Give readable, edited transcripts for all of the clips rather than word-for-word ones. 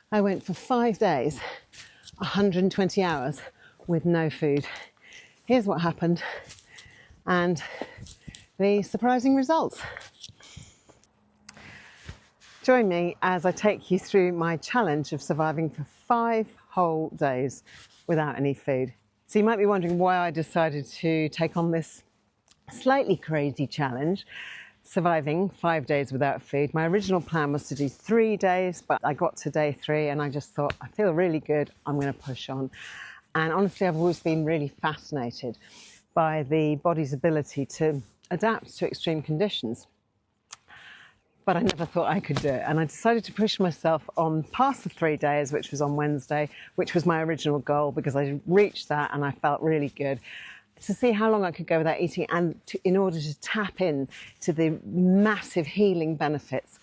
I went for 5 days, 120 hours with no food. Here's what happened and the surprising results. Join me as I take you through my challenge of surviving for 5 whole days without any food. So you might be wondering why I decided to take on this slightly crazy challenge, surviving 5 days without food. My original plan was to do 3 days, but I got to day 3 and I just thought, I feel really good, I'm going to push on. And honestly, I've always been really fascinated by the body's ability to adapt to extreme conditions. But I never thought I could do it. And I decided to push myself on past the 3 days, which was on Wednesday, which was my original goal, because I reached that and I felt really good, to see how long I could go without eating and in order to tap in to the massive healing benefits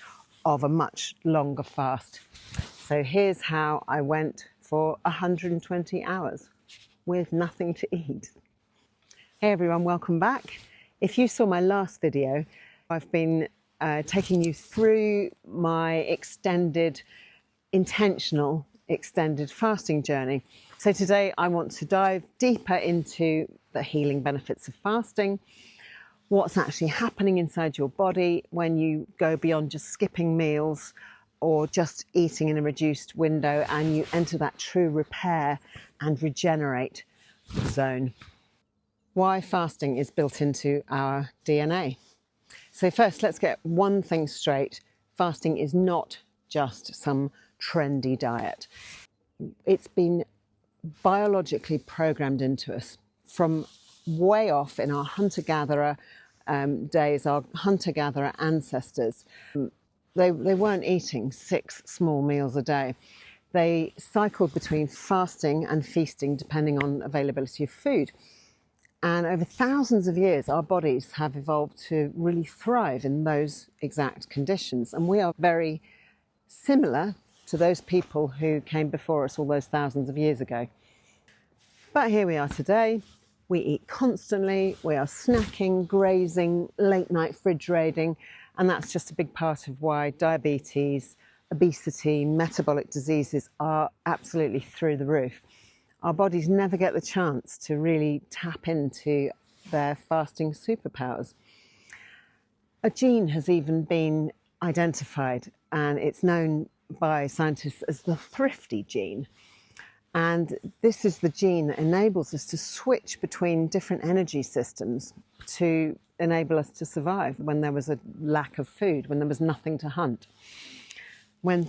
of a much longer fast. So here's how I went for 120 hours with nothing to eat. Hey everyone, welcome back. If you saw my last video, I've been taking you through my intentional extended fasting journey. So today I want to dive deeper into the healing benefits of fasting, what's actually happening inside your body when you go beyond just skipping meals or just eating in a reduced window and you enter that true repair and regenerate zone. Why fasting is built into our DNA. So first, let's get one thing straight. Fasting is not just some trendy diet. It's been biologically programmed into us from way off in our hunter-gatherer days, our hunter-gatherer ancestors. They weren't eating 6 small meals a day. They cycled between fasting and feasting depending on availability of food. And over thousands of years, our bodies have evolved to really thrive in those exact conditions. And we are very similar to those people who came before us all those thousands of years ago. But here we are today. We eat constantly. We are snacking, grazing, late night fridge raiding. And that's just a big part of why diabetes, obesity, metabolic diseases are absolutely through the roof. Our bodies never get the chance to really tap into their fasting superpowers. A gene has even been identified, and it's known by scientists as the thrifty gene. And this is the gene that enables us to switch between different energy systems to enable us to survive when there was a lack of food, when there was nothing to hunt, when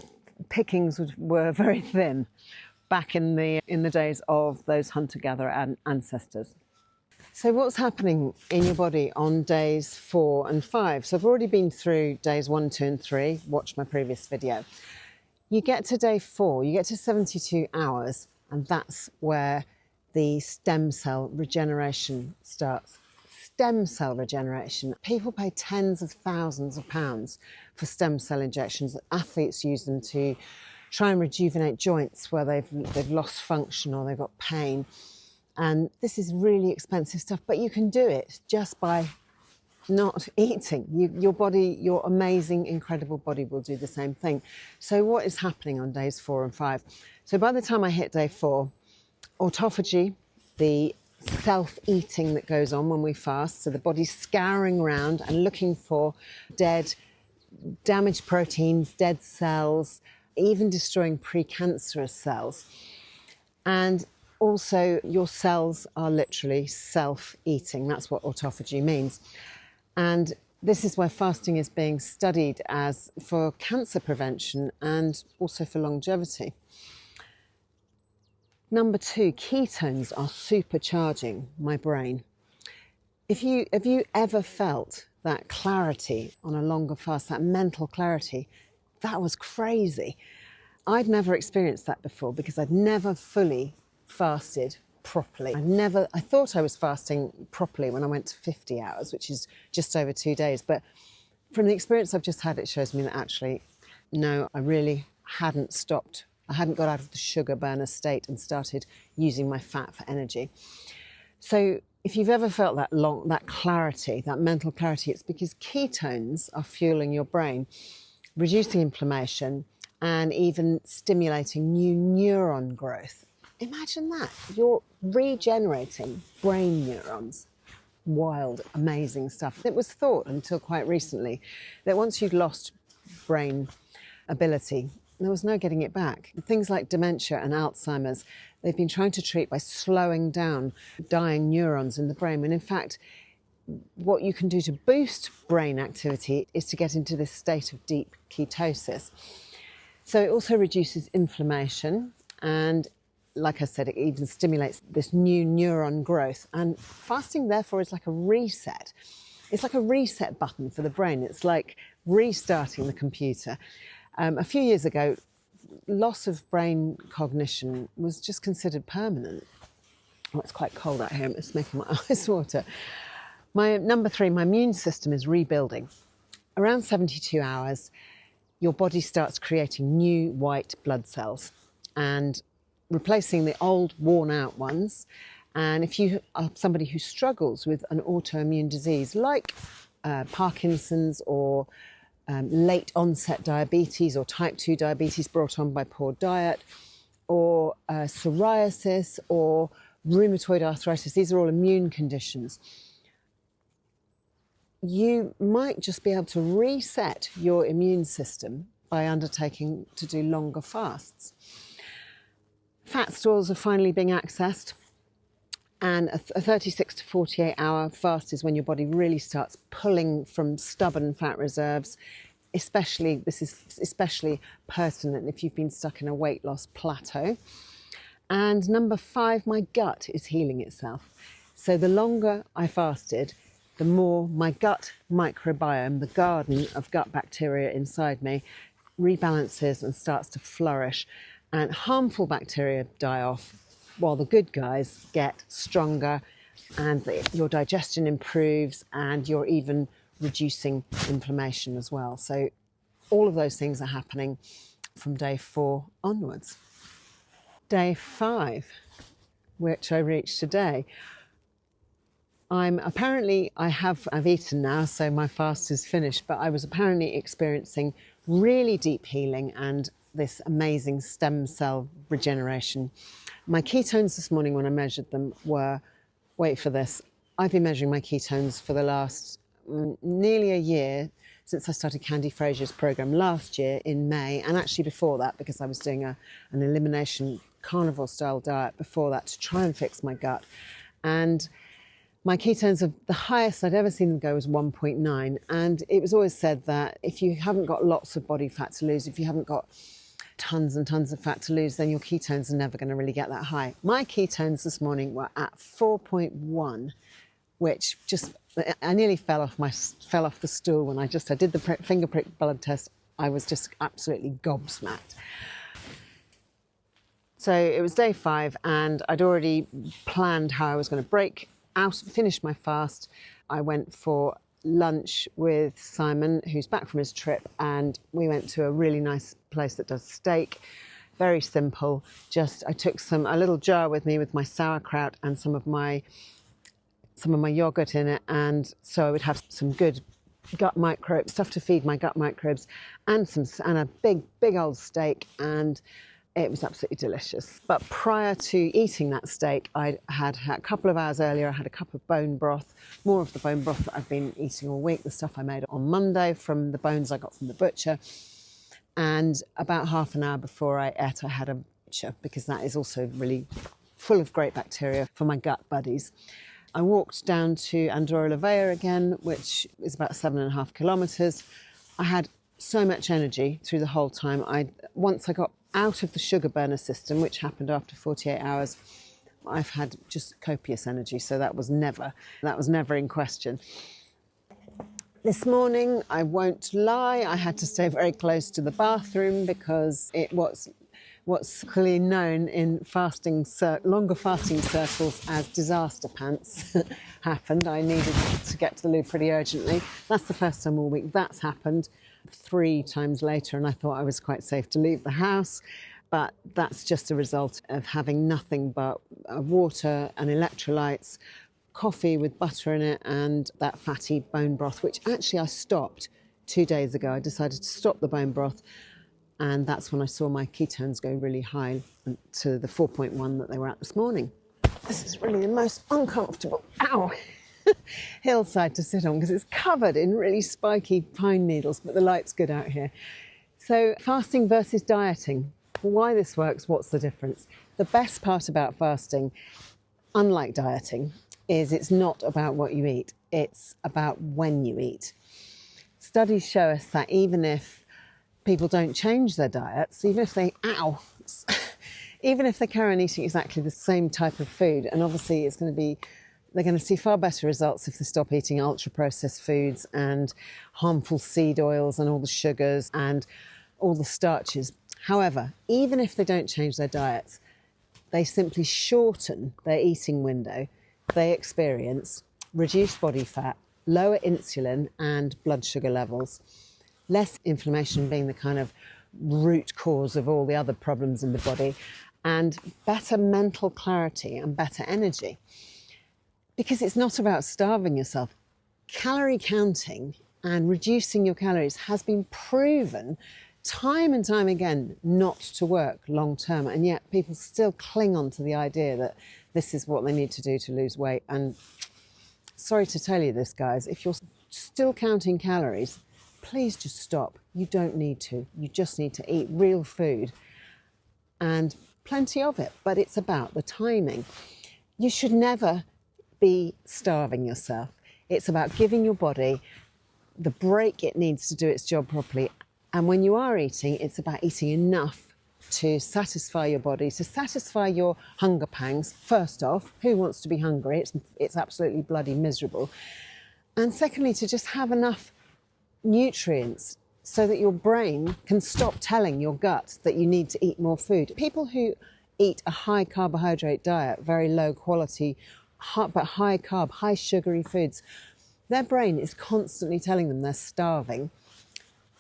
pickings were very thin, back in the days of those hunter-gatherer ancestors. So what's happening in your body on days 4 and 5? So I've already been through days 1, 2 and 3. Watch my previous video. You get to day 4, you get to 72 hours, and that's where the stem cell regeneration starts. Stem cell regeneration. People pay tens of thousands of pounds for stem cell injections. Athletes use them to try and rejuvenate joints where they've lost function or they've got pain. And this is really expensive stuff, but you can do it just by not eating. Your body, your amazing, incredible body will do the same thing. So what is happening on days 4 and 5? So by the time I hit day 4, autophagy, the self-eating that goes on when we fast, so the body's scouring around and looking for dead, damaged proteins, dead cells, even destroying precancerous cells. And also your cells are literally self-eating. That's what autophagy means. And this is where fasting is being studied as for cancer prevention and also for longevity. Number 2, ketones are supercharging my brain. Have you ever felt that clarity on a longer fast, that mental clarity? That was crazy. I'd never experienced that before because I'd never fully fasted properly. I thought I was fasting properly when I went to 50 hours, which is just over 2 days. But from the experience I've just had, it shows me that actually, no, I really hadn't stopped. I hadn't got out of the sugar burner state and started using my fat for energy. So if you've ever felt that clarity, that mental clarity, it's because ketones are fueling your brain, reducing inflammation and even stimulating new neuron growth. Imagine that. You're regenerating brain neurons. Wild, amazing stuff. It was thought until quite recently that once you'd lost brain ability, there was no getting it back. Things like dementia and Alzheimer's, they've been trying to treat by slowing down dying neurons in the brain. And in fact, what you can do to boost brain activity is to get into this state of deep ketosis. So it also reduces inflammation, and like I said, it even stimulates this new neuron growth. And fasting, therefore, is like a reset. It's like a reset button for the brain. It's like restarting the computer. A few years ago, loss of brain cognition was just considered permanent. Oh, it's quite cold out here. It's making my eyes water. My number 3, my immune system is rebuilding. Around 72 hours, your body starts creating new white blood cells and replacing the old worn out ones. And if you are somebody who struggles with an autoimmune disease like Parkinson's or late onset diabetes or type 2 diabetes brought on by poor diet, or psoriasis or rheumatoid arthritis, these are all immune conditions. You might just be able to reset your immune system by undertaking to do longer fasts. Fat stores are finally being accessed, and a 36 to 48 hour fast is when your body really starts pulling from stubborn fat reserves. This is especially pertinent if you've been stuck in a weight loss plateau. And number 5, my gut is healing itself. So the longer I fasted, the more my gut microbiome, the garden of gut bacteria inside me, rebalances and starts to flourish. And harmful bacteria die off while the good guys get stronger, and your digestion improves, and you're even reducing inflammation as well. So all of those things are happening from day 4 onwards. Day 5, which I reached today, I've eaten now, so my fast is finished, but I was apparently experiencing really deep healing and this amazing stem cell regeneration. My ketones this morning when I measured them were, wait for this, I've been measuring my ketones for the last nearly a year, since I started Candy Frazier's program last year in May, and actually before that, because I was doing an elimination carnivore style diet before that to try and fix my gut. And my ketones, are the highest I'd ever seen them go was 1.9. And it was always said that if you haven't got lots of body fat to lose, if you haven't got tons and tons of fat to lose, then your ketones are never going to really get that high. My ketones this morning were at 4.1, which I nearly fell off the stool when I did the finger prick blood test. I was just absolutely gobsmacked. So it was day 5, and I'd already planned how I was going to finish my fast. I went for lunch with Simon, who's back from his trip, and we went to a really nice place that does steak. Very simple. I took a little jar with me with my sauerkraut and some of my yogurt in it, and so I would have some good gut microbes, stuff to feed my gut microbes, and a big old steak, and it was absolutely delicious. But prior to eating that steak, I had a couple of hours earlier, I had a cup of bone broth, more of the bone broth that I've been eating all week, the stuff I made on Monday from the bones I got from the butcher. And about half an hour before I ate, I had a butcher, because that is also really full of great bacteria for my gut buddies. I walked down to Andorra la Vella again, which is about 7.5 kilometres. I had so much energy through the whole time. Once I got out of the sugar burner system, which happened after 48 hours, I've had just copious energy, so that was never in question. This morning, I won't lie, I had to stay very close to the bathroom because what's clearly known in longer fasting circles as disaster pants happened. I needed to get to the loo pretty urgently. That's the first time all week that's happened. 3 times later, and I thought I was quite safe to leave the house, but that's just a result of having nothing but water and electrolytes, coffee with butter in it, and that fatty bone broth, which actually I stopped 2 days ago. I decided to stop the bone broth And that's when I saw my ketones go really high to the 4.1 that they were at this morning. This is really the most uncomfortable, hillside to sit on because it's covered in really spiky pine needles, but the light's good out here. So fasting versus dieting. Why this works, what's the difference? The best part about fasting, unlike dieting, is it's not about what you eat, it's about when you eat. Studies show us that even if people don't change their diets, even if they carry on eating exactly the same type of food, and obviously they're going to see far better results if they stop eating ultra-processed foods and harmful seed oils and all the sugars and all the starches. However, even if they don't change their diets, they simply shorten their eating window. They experience reduced body fat, lower insulin and blood sugar levels, less inflammation being the kind of root cause of all the other problems in the body, and better mental clarity and better energy. Because it's not about starving yourself. Calorie counting and reducing your calories has been proven time and time again not to work long term, and yet people still cling on to the idea that this is what they need to do to lose weight. And sorry to tell you this, guys, if you're still counting calories, please just stop. You don't need to. You just need to eat real food and plenty of it, but it's about the timing. You should never be starving yourself. It's about giving your body the break it needs to do its job properly. And when you are eating, it's about eating enough to satisfy your body, to satisfy your hunger pangs. First off, who wants to be hungry? It's absolutely bloody miserable. And secondly, to just have enough nutrients so that your brain can stop telling your gut that you need to eat more food. People who eat a high carbohydrate diet, very low quality, but high carb, high sugary foods, their brain is constantly telling them they're starving.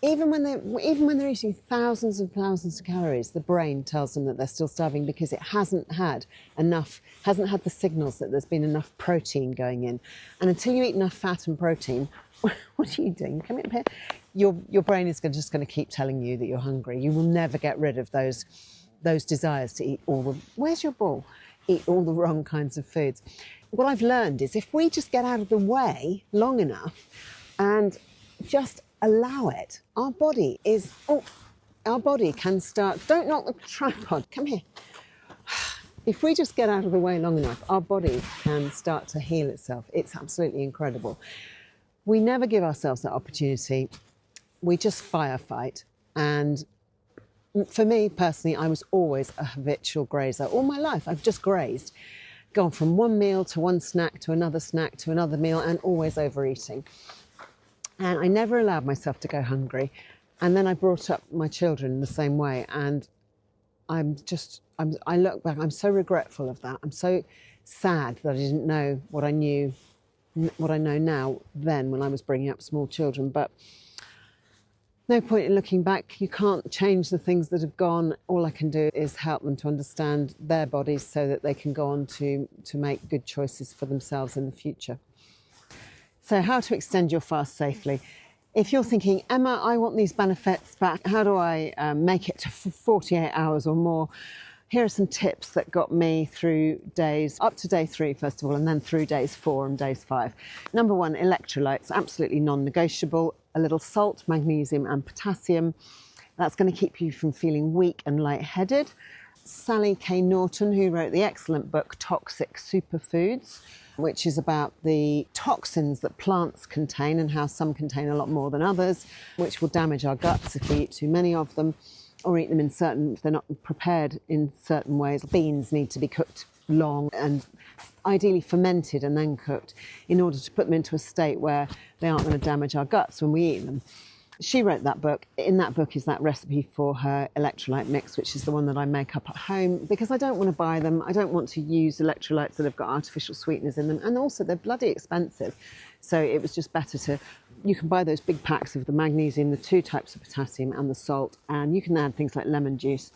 Even when they're eating thousands and thousands of calories, the brain tells them that they're still starving because it hasn't had the signals that there's been enough protein going in. And until you eat enough fat and protein, what are you doing? Come up here. Your brain is just going to keep telling you that you're hungry. You will never get rid of those desires to eat where's your ball? Eat all the wrong kinds of foods. What I've learned is if we just get out of the way long enough and just allow it, our body can start. Don't knock the tripod. Come here. If we just get out of the way long enough, our body can start to heal itself. It's absolutely incredible. We never give ourselves that opportunity. We just firefight. And for me personally, I was always a habitual grazer. All my life, I've just grazed. Gone from one meal to one snack to another meal, and always overeating. And I never allowed myself to go hungry. And then I brought up my children the same way. And I look back, I'm so regretful of that. I'm so sad that I didn't know what I know now then when I was bringing up small children. But no point in looking back. You can't change the things that have gone. All I can do is help them to understand their bodies so that they can go on to make good choices for themselves in the future. So how to extend your fast safely. If you're thinking, Emma, I want these benefits back, how do I make it to 48 hours or more? Here are some tips that got me through up to day 3, first of all, and then through days 4 and days 5. Number 1, electrolytes, absolutely non-negotiable. A little salt, magnesium and potassium. That's going to keep you from feeling weak and lightheaded. Sally K. Norton, who wrote the excellent book Toxic Superfoods, which is about the toxins that plants contain and how some contain a lot more than others, which will damage our guts if we eat too many of them or eat them if they're not prepared in certain ways. Beans need to be cooked long and ideally fermented and then cooked in order to put them into a state where they aren't going to damage our guts when we eat them. She wrote that book. In that book is that recipe for her electrolyte mix, which is the one that I make up at home because I don't want to buy them. I don't want to use electrolytes that have got artificial sweeteners in them. And also they're bloody expensive. So it was just better you can buy those big packs of the magnesium, the 2 types of potassium and the salt. And you can add things like lemon juice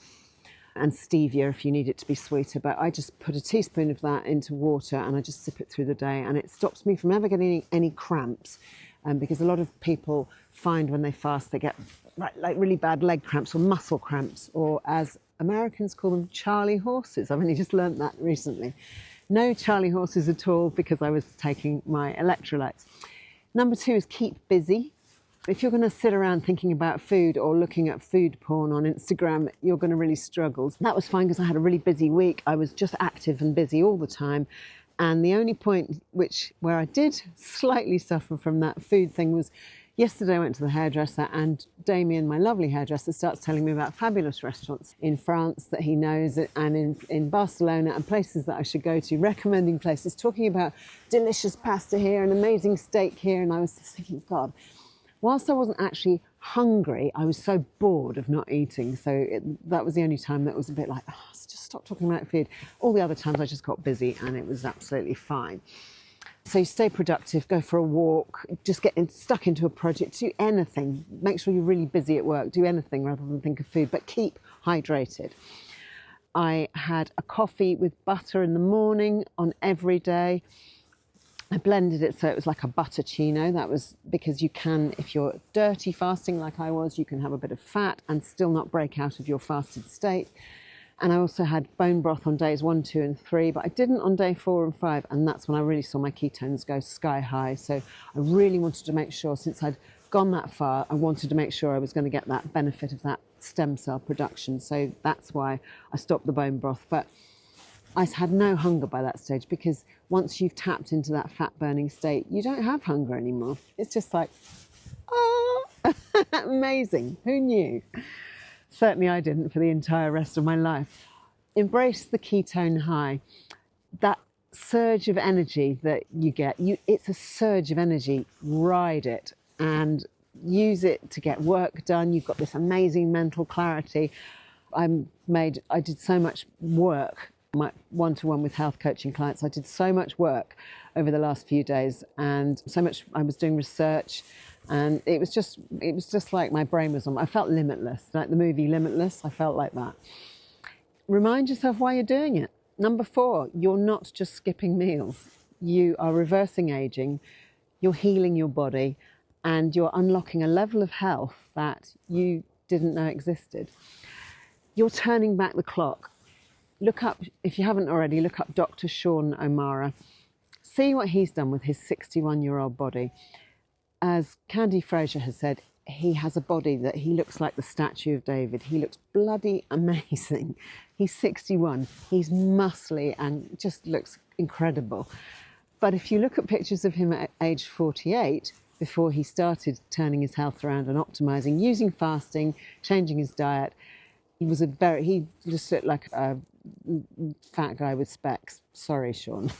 and stevia if you need it to be sweeter. But I just put a teaspoon of that into water and I just sip it through the day. And it stops me from ever getting any cramps. Because a lot of people find when they fast they get like really bad leg cramps or muscle cramps, or as Americans call them, Charlie horses. I've only just learnt that recently. No Charlie horses at all, because I was taking my electrolytes. Number 2 is keep busy. If you're going to sit around thinking about food or looking at food porn on Instagram, you're going to really struggle. That was fine because I had a really busy week. I was just active and busy all the time. And the only point where I did slightly suffer from that food thing was yesterday I went to the hairdresser, and Damien, my lovely hairdresser, starts telling me about fabulous restaurants in France that he knows, and in Barcelona, and places that I should go to, recommending places, talking about delicious pasta here and amazing steak here. And I was just thinking, God, whilst I wasn't actually hungry, I was so bored of not eating. So that was the only time that was a bit like, oh, just stop talking about food. All the other times I just got busy and it was absolutely fine. So you stay productive, go for a walk, just get stuck into a project, do anything. Make sure you're really busy at work, do anything rather than think of food, but keep hydrated. I had a coffee with butter in the morning on every day. I blended it so it was like a buttercino. That was because you can, if you're dirty fasting like I was, you can have a bit of fat and still not break out of your fasted state. And I also had bone broth on days 1, 2 and 3, but I didn't on day 4 and 5, and that's when I really saw my ketones go sky high. So I really wanted to make sure, since I'd gone that far, I wanted to make sure I was going to get that benefit of that stem cell production. So that's why I stopped the bone broth. But I had no hunger by that stage, because once you've tapped into that fat burning state, you don't have hunger anymore. It's just like, oh, amazing. Who knew? Certainly I didn't for the entire rest of my life. Embrace the ketone high. That surge of energy that you get, it's a surge of energy. Ride it and use it to get work done. You've got this amazing mental clarity. I did so much work, my one-to-one with health coaching clients. I did so much work over the last few days, and so much. I was doing research, and it was just like my brain was on. I felt limitless, like the movie Limitless. I felt like that. Remind yourself why you're doing it. Number 4, you're not just skipping meals. You are reversing aging, you're healing your body, and you're unlocking a level of health that you didn't know existed. You're turning back the clock. Look up, if you haven't already, look up Dr. Sean O'Mara. See what he's done with his 61-year-old body. As Candy Fraser has said, he has a body that he looks like the statue of David. He looks bloody amazing. He's 61. He's muscly and just looks incredible. But if you look at pictures of him at age 48, before he started turning his health around and optimizing, using fasting, changing his diet, he just looked like a fat guy with specs. Sorry, Sean,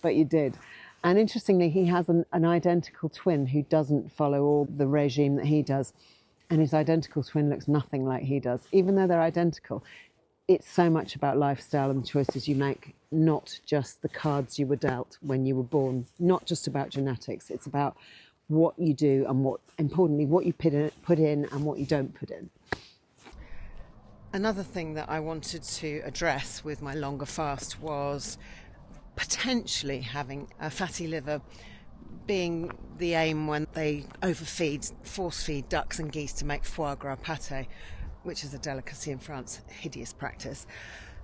but you did. And interestingly, he has an identical twin who doesn't follow all the regime that he does. And his identical twin looks nothing like he does. Even though they're identical, it's so much about lifestyle and the choices you make, not just the cards you were dealt when you were born, not just about genetics. It's about what you do and, importantly, what you put in and what you don't put in. Another thing that I wanted to address with my longer fast was potentially having a fatty liver being the aim when they force feed ducks and geese to make foie gras pâté, which is a delicacy in France, hideous practice.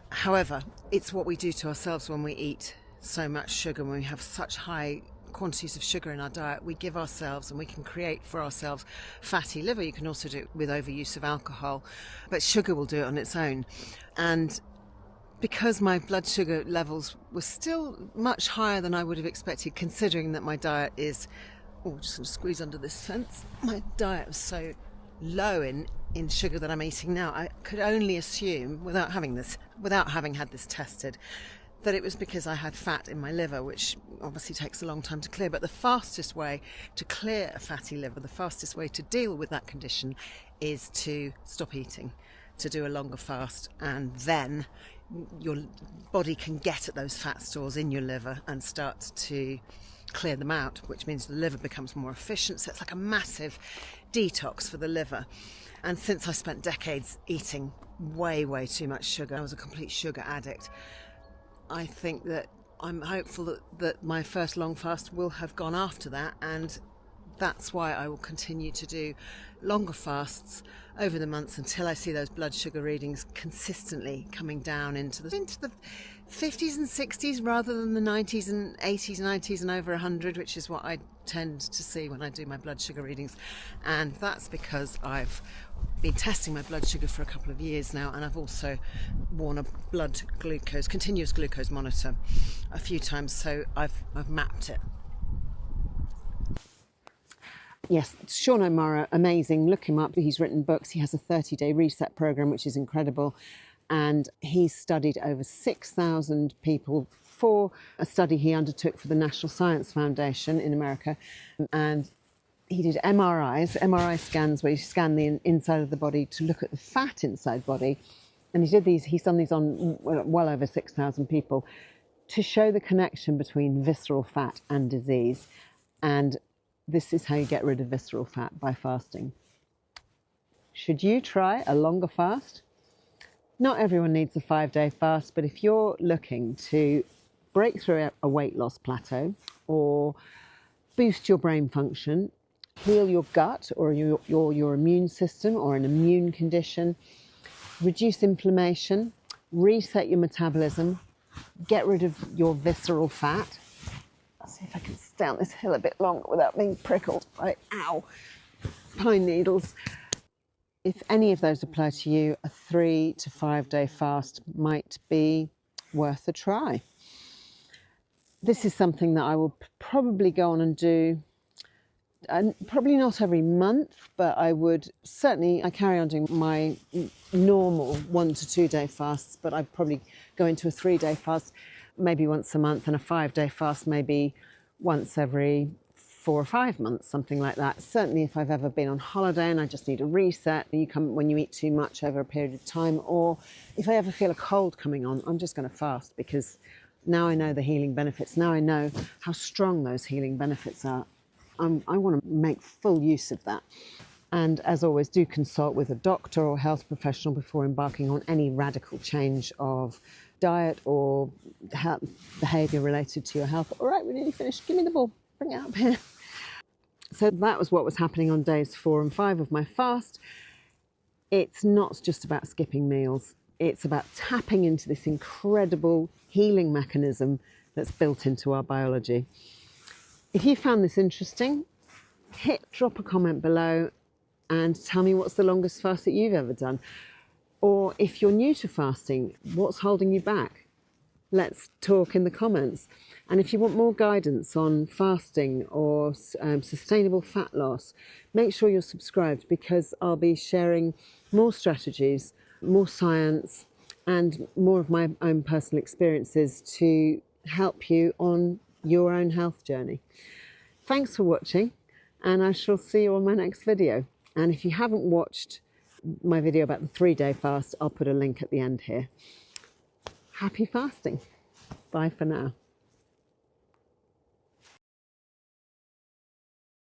However, it's what we do to ourselves when we eat so much sugar, when we have such high quantities of sugar in our diet. We give ourselves, and we can create for ourselves, fatty liver. You can also do it with overuse of alcohol, but sugar will do it on its own. And because my blood sugar levels were still much higher than I would have expected, considering that my diet is, just going to squeeze under this fence, my diet was so low in sugar that I'm eating now, I could only assume, without having had this tested, that it was because I had fat in my liver, which obviously takes a long time to clear. But the fastest way to clear a fatty liver, the fastest way to deal with that condition, is to stop eating, to do a longer fast, and then your body can get at those fat stores in your liver and start to clear them out, which means the liver becomes more efficient. So it's like a massive detox for the liver. And since I spent decades eating way, way too much sugar, I was a complete sugar addict, I think that I'm hopeful that my first long fast will have gone after that, and that's why I will continue to do longer fasts over the months until I see those blood sugar readings consistently coming down into the 50s and 60s rather than the 90s and 80s, 90s and over 100, which is what I tend to see when I do my blood sugar readings. And that's because I've been testing my blood sugar for a couple of years now, and I've also worn a continuous glucose monitor a few times, so I've mapped it. Yes, Sean O'Mara, amazing. Look him up. He's written books. He has a 30-day reset program, which is incredible. And he's studied over 6,000 people for a study he undertook for the National Science Foundation in America. And he did MRI scans, where you scan the inside of the body to look at the fat inside body. And he's done these on well over 6,000 people to show the connection between visceral fat and disease. And this is how you get rid of visceral fat, by fasting. Should you try a longer fast? Not everyone needs a 5-day fast, but if you're looking to break through a weight loss plateau or boost your brain function, heal your gut or your immune system or an immune condition, reduce inflammation, reset your metabolism, get rid of your visceral fat. I'll see if I can stay on this hill a bit longer without being prickled by, pine needles. If any of those apply to you, a 3 to 5 day fast might be worth a try. This is something that I will probably go on and do, probably not every month, but I carry on doing my normal 1 to 2 day fasts, but I'd probably go into a 3-day fast maybe once a month, and a 5-day fast maybe once every 4 or 5 months, something like that. Certainly if I've ever been on holiday and I just need a reset, when you eat too much over a period of time, or if I ever feel a cold coming on, I'm just going to fast, because now I know the healing benefits. Now I know how strong those healing benefits are. I want to make full use of that. And as always, do consult with a doctor or health professional before embarking on any radical change of diet or behaviour related to your health. All right, we're nearly finished. Give me the ball. Bring it up here. So that was what was happening on days 4 and 5 of my fast. It's not just about skipping meals. It's about tapping into this incredible healing mechanism that's built into our biology. If you found this interesting, drop a comment below and tell me what's the longest fast that you've ever done. Or if you're new to fasting, what's holding you back? Let's talk in the comments. And if you want more guidance on fasting or sustainable fat loss, make sure you're subscribed, because I'll be sharing more strategies, more science, and more of my own personal experiences to help you on your own health journey. Thanks for watching, and I shall see you on my next video. And if you haven't watched my video about the 3-day fast, I'll put a link at the end here. Happy fasting. Bye for now.